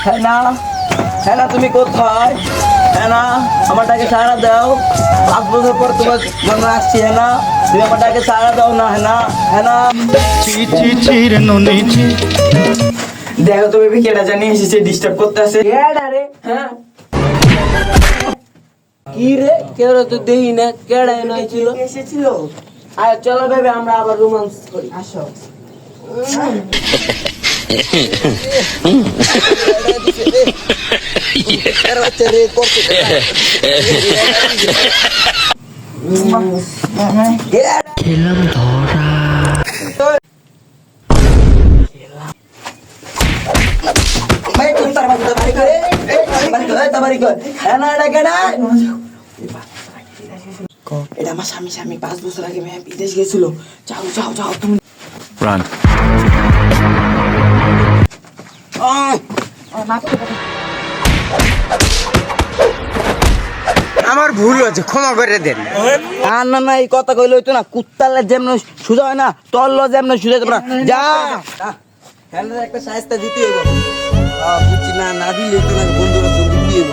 হ্যানা হ্যানা তুমি কোথায়? হ্যানা আমার ডাকে সাড়া দাও। 5 বছর পর তোমার জন্য আসছি। হ্যানা তুমি আমার ডাকে সাড়া দাও না। হ্যানা হ্যানা দেখো তো বেবি কেডা জানি এসেছে ডিস্টার্ব করতে আসে। কেডা রে? হ্যাঁ কি রে কেডা তো দেই না কেডা নাই ছিল এসেছিল। আয় চলো বেবি আমরা আবার রোমান্স করি আসো খেলাম ধরা ভাই তুমি তার বাড়ি করে বাড়ি করে হ্যানা এটা কেডা? এটা আমার স্বামী 5 বছর আগে বিদেশ গেছিল। যাও যাও যাও তুমি রান আমার ভুল হয়েছে, ক্ষমা করে দেন। না না এই কথা কইলে হইতো না। কুত্তালে যেমন সোজা হয় না তল যেমন সোজা হইতো না। যা হ্যান্ডেল একটা সাইজটা দিতে হইব। বুঝছি না না দিলে হইতো না। বন্ধুরা ফোন দিতে হইব।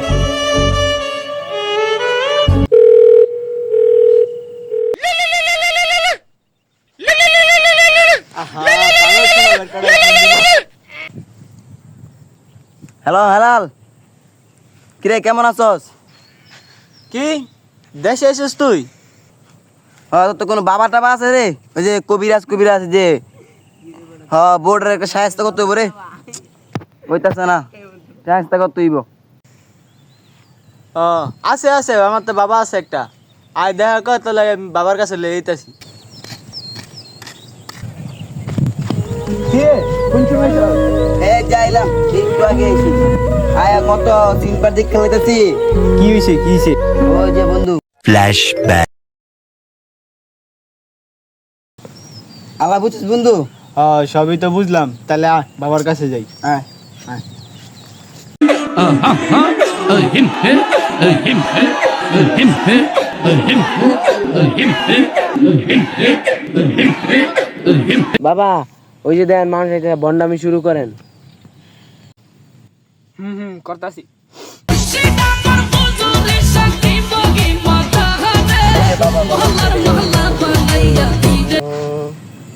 হ্যালো হেলাল কিরে কেমন আছস? কি দেশে এসেছিস তুই? তোর তো কোনো বাবা টাবা আছে রে? ওই যে কবিরাজ যে বোর্ডের একটা সাহায্য করতে হইব রে। ওইটাছে না সাহায্য করতে হইব। আছে আছে, আমার তো বাবা আছে একটা। আয় দেখা কর, তো লাগে বাবার কাছে লেগে যেতেছি। যাইলাম একটু আগে এসি। আয়া কত তিনবার দিক খেলাইতেছি। কি হয়েছে কি হয়েছে? ওই যে বন্ধু ফ্ল্যাশব্যাক আল্লাহ বুঝছিস বন্ধু? সবই তো বুঝলাম, তাহলে বাবার কাছে যাই। হ্যাঁ বাবা ওই যে দেন মানুষ এটা বন্ডামি শুরু করেন। করতাছি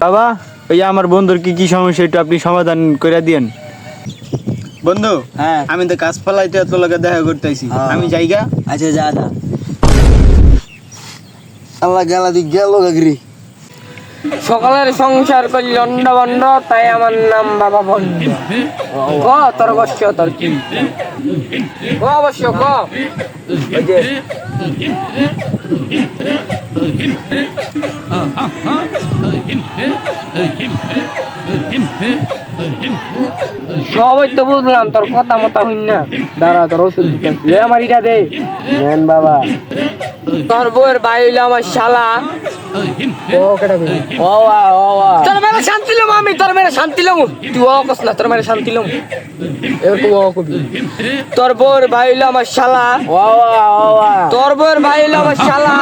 বাবা ওই যে আমার বন্ধুর কি কি সমস্যা একটু আপনি সমাধান করে দিয়েন। বন্ধু হ্যাঁ আমি তো কাজ ফলাইতে তোর লগে দেখা করতেছি, আমি যাইগা। আচ্ছা যা যা। আল্লাহ গেলা দি গেল গাগরি। সকালের সংসার করলি লন্ড বন্ড, তাই আমার নাম বাবা বন্ড। ক তোর অবশ্য তোর কি ক অবশ্য ক ওই যে সবই তো বুঝলাম, তোর কথা মতো হইন না। দাঁড়া তোর ওষুধ দিতে আমার ইটা দে নেন বাবা। তোর বউয়ের ভাই হইলো আমার শালা। তোর মেরে শান্তি লম, আমি তোর মেরে শান্তি লম। তুই ও কস না, তোর মেরে শান্তি লম। এবার তুই ও কবি। তোর বউয়ের ভাই হইলো আমার শালা। তোর বউয়ের ভাই হইলো আমার শালা।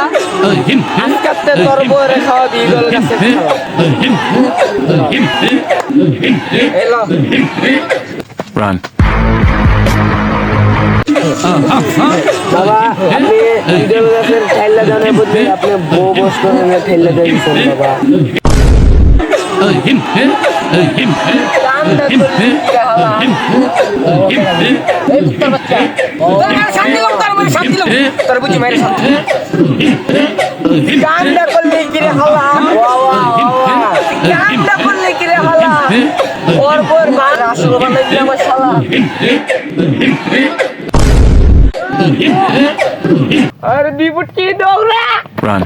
আজকাতে তোর বউয়ের খাওয়া দিয়ে গেল গাছে শালা। এলো রান বাবা আপনি ঈদুল গাছের ঠেলা জানার বদলে আপনি বউ বস করে ঠেলা দিয়েছেন বাবা। अरे दीपुट की दौरा রান